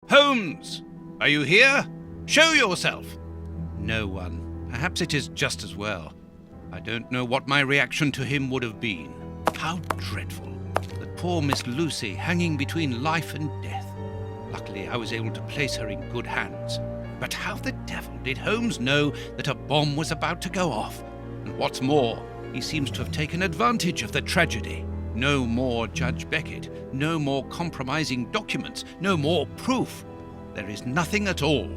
Holmes! Are you here? Show yourself! No one. Perhaps it is just as well. I don't know what my reaction to him would have been. How dreadful. That poor Miss Lucy hanging between life and death. Luckily, I was able to place her in good hands. But how the devil did Holmes know that a bomb was about to go off? And what's more, he seems to have taken advantage of the tragedy. No more Judge Beckett, no more compromising documents, no more proof. There is nothing at all.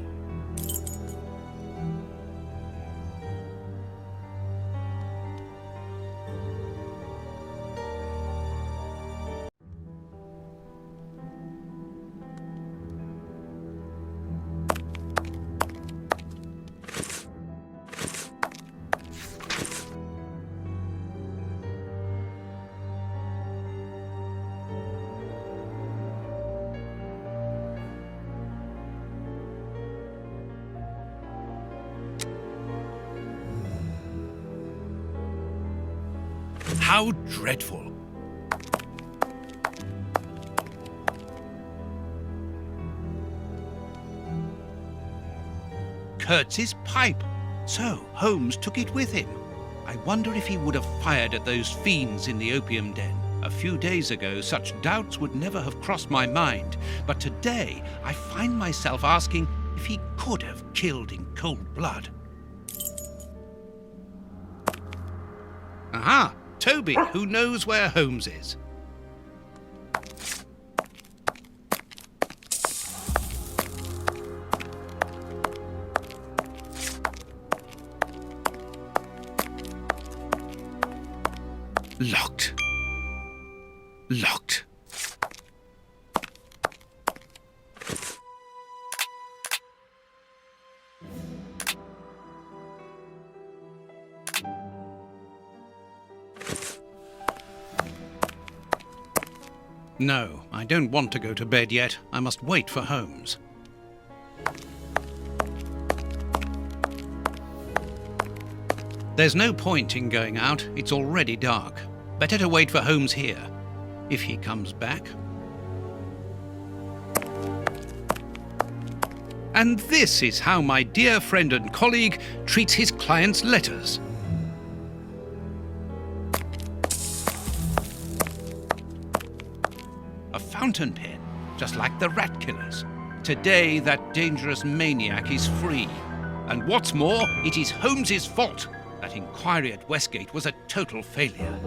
How dreadful. Kurtz's pipe. So Holmes took it with him. I wonder if he would have fired at those fiends in the opium den. A few days ago, such doubts would never have crossed my mind. But today, I find myself asking if he could have killed in cold blood. Aha! Toby, who knows where Holmes is. Locked. Locked. No, I don't want to go to bed yet. I must wait for Holmes. There's no point in going out. It's already dark. Better to wait for Holmes here, if he comes back. And this is how my dear friend and colleague treats his client's letters. A fountain pen, just like the rat killers. Today, that dangerous maniac is free. And what's more, it is Holmes's fault. That inquiry at Westgate was a total failure.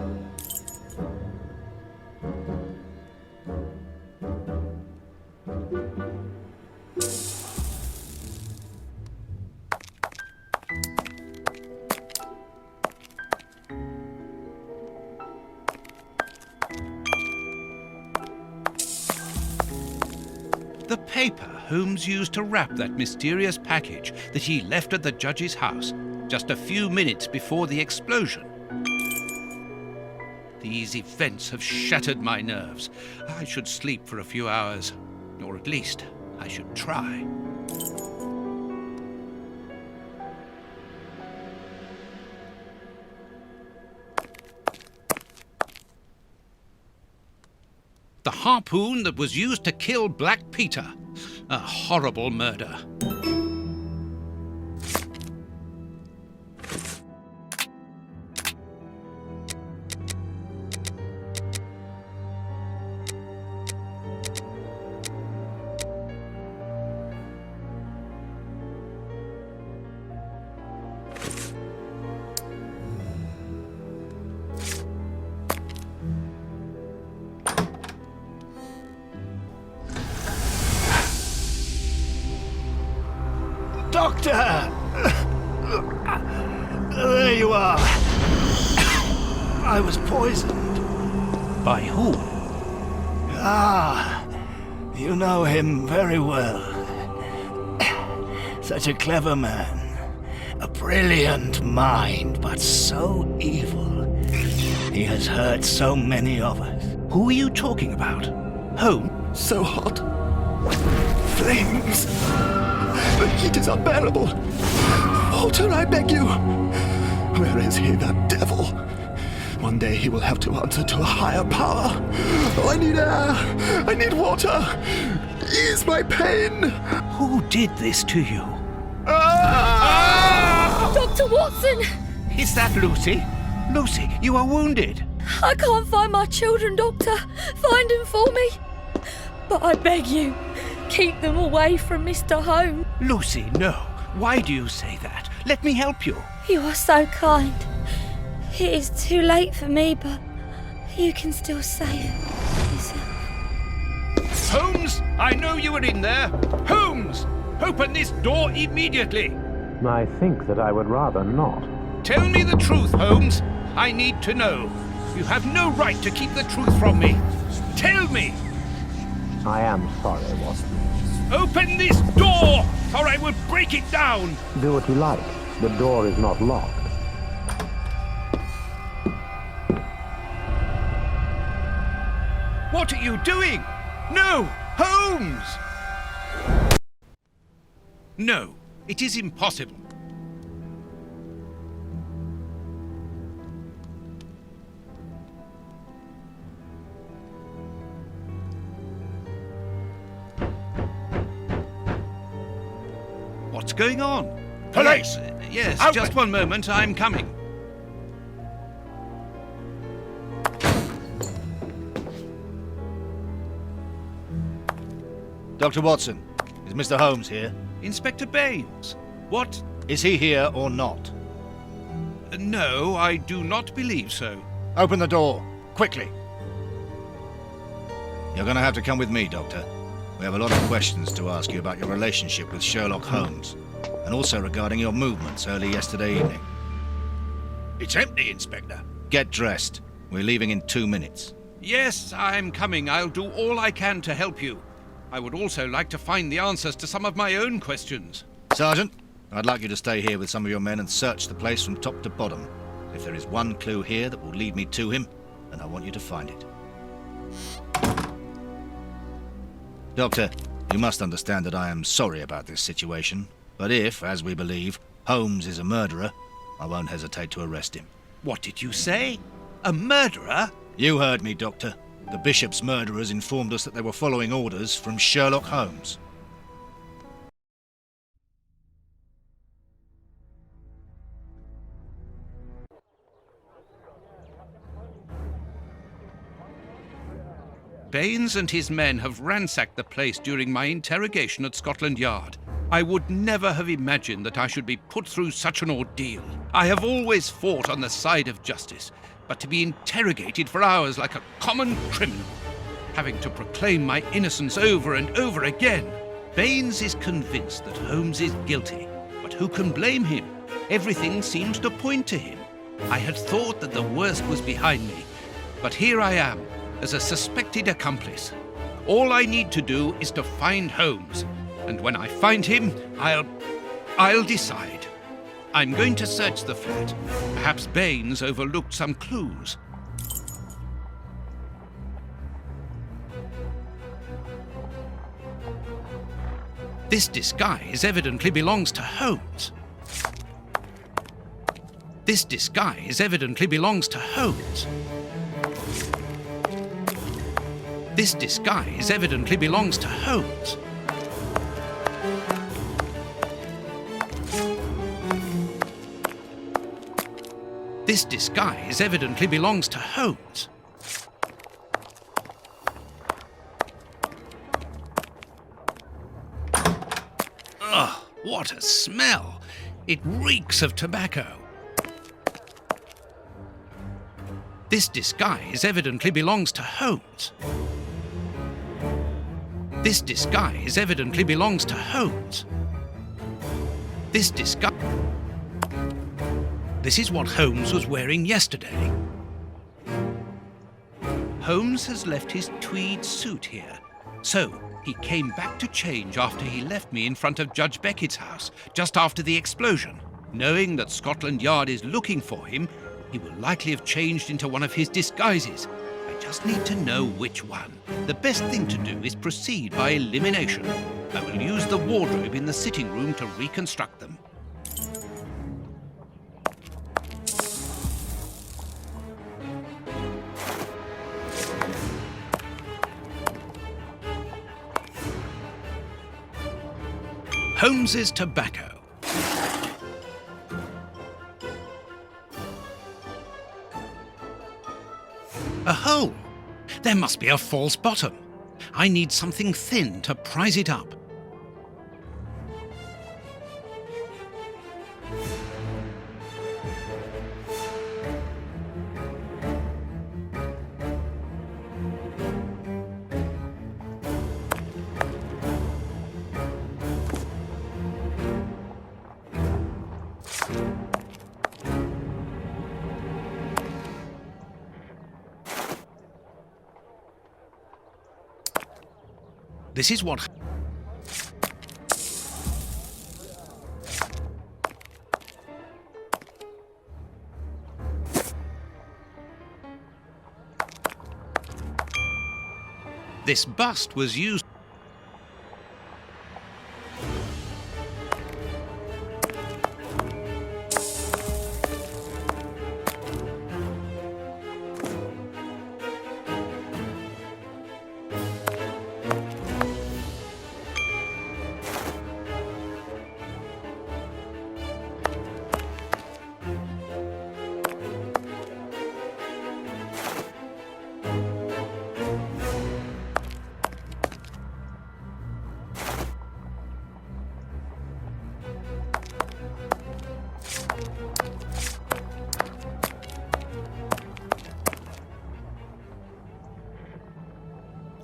The paper Holmes used to wrap that mysterious package that he left at the judge's house just a few minutes before the explosion. These events have shattered my nerves. I should sleep for a few hours, or at least I should try. The harpoon that was used to kill Black Peter. A horrible murder. Doctor! There you are. I was poisoned. By whom? Ah, you know him very well. Such a clever man. A brilliant mind, but so evil. He has hurt so many of us. Who are you talking about? Holmes? So hot. Flames. The heat is unbearable. Walter, I beg you. Where is he, that devil? One day he will have to answer to a higher power. Oh, I need air. I need water. Ease my pain! Who did this to you? Dr. Watson! Is that Lucy? Lucy, you are wounded. I can't find my children, Doctor. Find them for me. But I beg you, keep them away from Mr. Holmes. Lucy, no. Why do you say that? Let me help you. You are so kind. It is too late for me, but you can still save yourself. Holmes, I know you are in there. Holmes, open this door immediately. I think that I would rather not. Tell me the truth, Holmes. I need to know. You have no right to keep the truth from me. Tell me. I am sorry, Watson. Open this door, or I will break it down. Do what you like. The door is not locked. What are you doing? No, Holmes! No, it is impossible. What's going on? Police! Yes, Open! just one moment, I'm coming. Dr. Watson, is Mr. Holmes here? Inspector Baines, what? Is he here or not? No, I do not believe so. Open the door, quickly. You're going to have to come with me, Doctor. We have a lot of questions to ask you about your relationship with Sherlock Holmes, and also regarding your movements early yesterday evening. It's empty, Inspector. Get dressed. We're leaving in 2 minutes. Yes, I'm coming. I'll do all I can to help you. I would also like to find the answers to some of my own questions. Sergeant, I'd like you to stay here with some of your men and search the place from top to bottom. If there is one clue here that will lead me to him, then I want you to find it. Doctor, you must understand that I am sorry about this situation, but if, as we believe, Holmes is a murderer, I won't hesitate to arrest him. What did you say? A murderer? You heard me, Doctor. The Bishop's murderers informed us that they were following orders from Sherlock Holmes. Baines and his men have ransacked the place during my interrogation at Scotland Yard. I would never have imagined that I should be put through such an ordeal. I have always fought on the side of justice, but to be interrogated for hours like a common criminal, having to proclaim my innocence over and over again. Baines is convinced that Holmes is guilty, but who can blame him? Everything seems to point to him. I had thought that the worst was behind me, but here I am, as a suspected accomplice. All I need to do is to find Holmes, and when I find him, I'll decide. I'm going to search the flat. Perhaps Baines overlooked some clues. This disguise evidently belongs to Holmes. This disguise evidently belongs to Holmes. This disguise evidently belongs to Holmes. This disguise evidently belongs to Holmes. Ugh, what a smell! It reeks of tobacco. This disguise evidently belongs to Holmes. This disguise evidently belongs to Holmes. This disguise... This is what Holmes was wearing yesterday. Holmes has left his tweed suit here. So, he came back to change after he left me in front of Judge Beckett's house, just after the explosion. Knowing that Scotland Yard is looking for him, he will likely have changed into one of his disguises. I just need to know which one. The best thing to do is proceed by elimination. I will use the wardrobe in the sitting room to reconstruct them. Holmes's tobacco. A hole! There must be a false bottom. I need something thin to prise it up. This is what... This bust was used...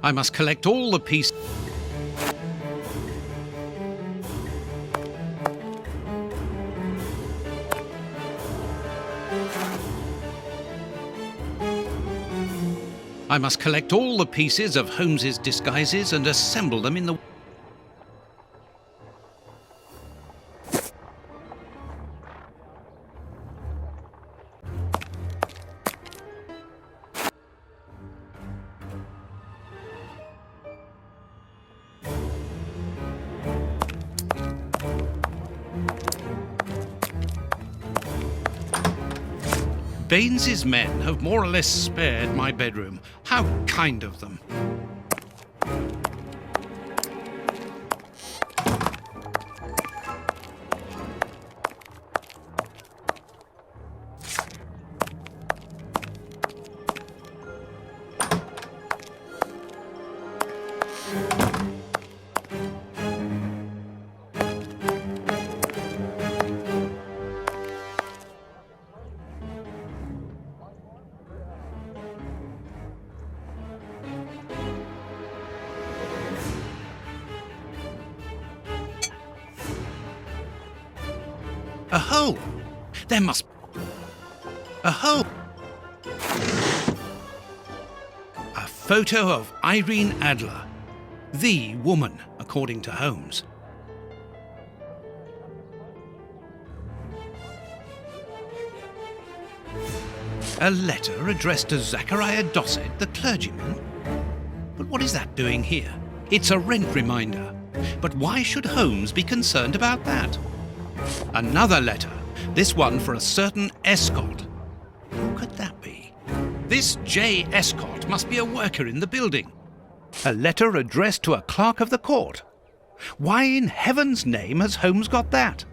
I must collect all the pieces. I must collect all the pieces of Holmes's disguises and assemble them in the... Baines's men have more or less spared my bedroom. How kind of them. A hole! There must... A hole! A photo of Irene Adler. The woman, according to Holmes. A letter addressed to Zachariah Dossett, the clergyman. But what is that doing here? It's a rent reminder. But why should Holmes be concerned about that? Another letter, this one for a certain Escott. Who could that be? This J. Escott must be a worker in the building. A letter addressed to a clerk of the court. Why in heaven's name has Holmes got that?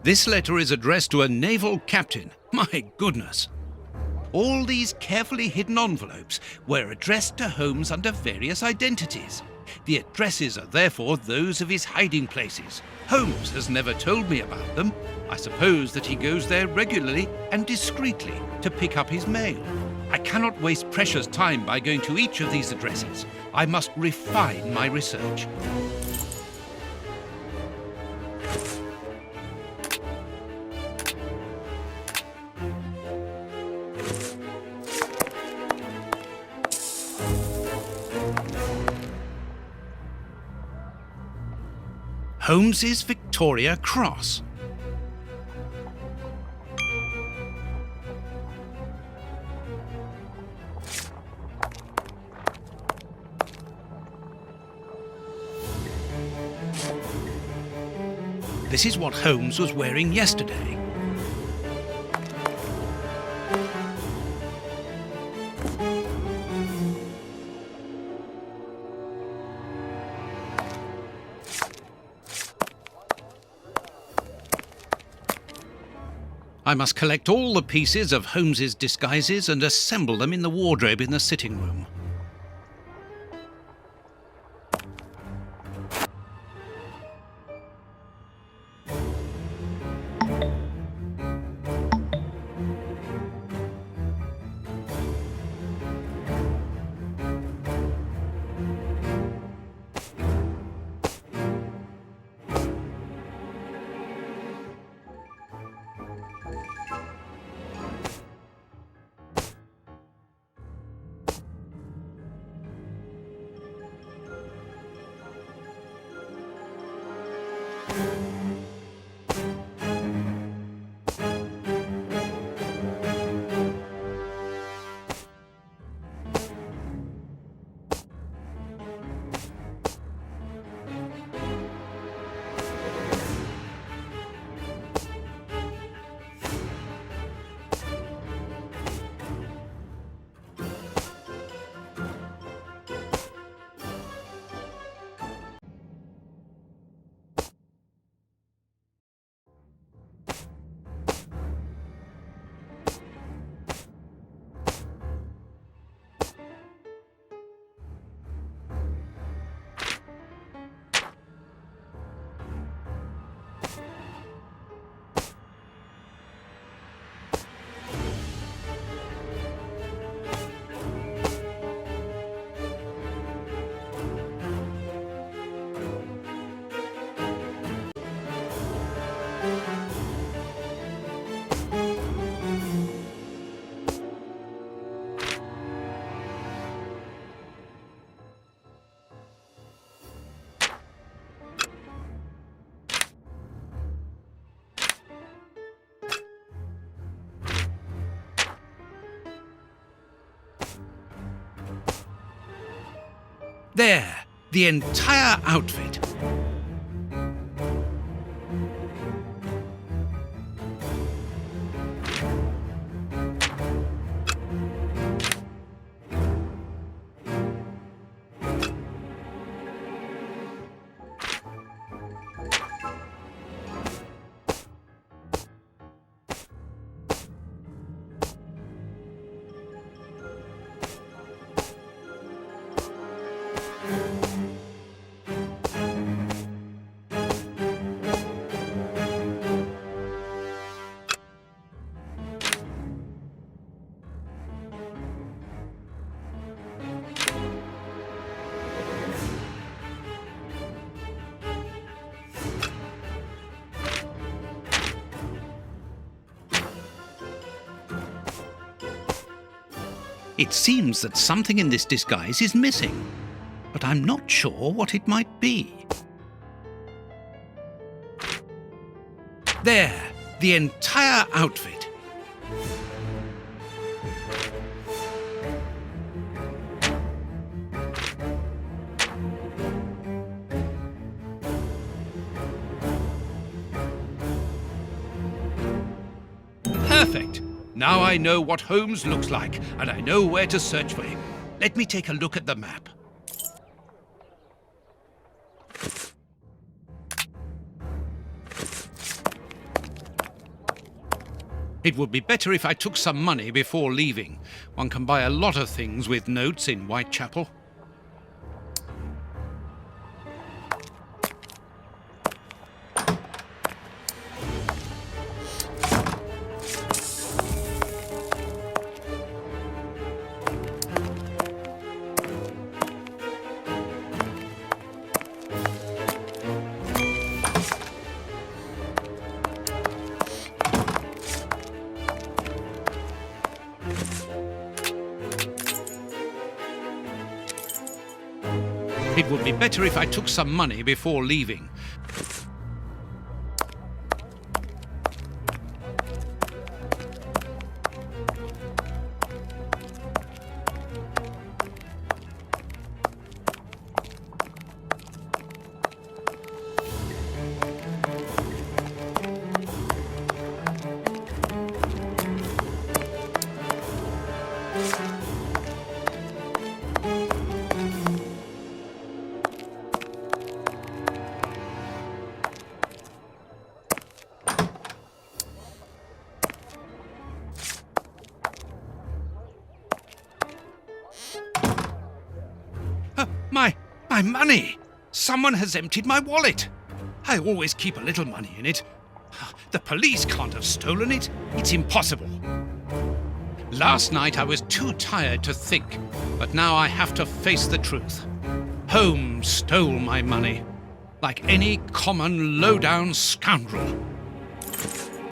This letter is addressed to a naval captain. My goodness. All these carefully hidden envelopes were addressed to Holmes under various identities. The addresses are therefore those of his hiding places. Holmes has never told me about them. I suppose that he goes there regularly and discreetly to pick up his mail. I cannot waste precious time by going to each of these addresses. I must refine my research. Holmes's Victoria Cross. This is what Holmes was wearing yesterday. I must collect all the pieces of Holmes's disguises and assemble them in the wardrobe in the sitting room. There, the entire outfit. It seems that something in this disguise is missing, but I'm not sure what it might be. There, the entire outfit. Perfect. Now I know what Holmes looks like, and I know where to search for him. Let me take a look at the map. It would be better if I took some money before leaving. One can buy a lot of things with notes in Whitechapel. It would be better if I took some money before leaving. My money! Someone has emptied my wallet. I always keep a little money in it. The police can't have stolen it. It's impossible. Last night I was too tired to think, but now I have to face the truth. Holmes stole my money, like any common low-down scoundrel.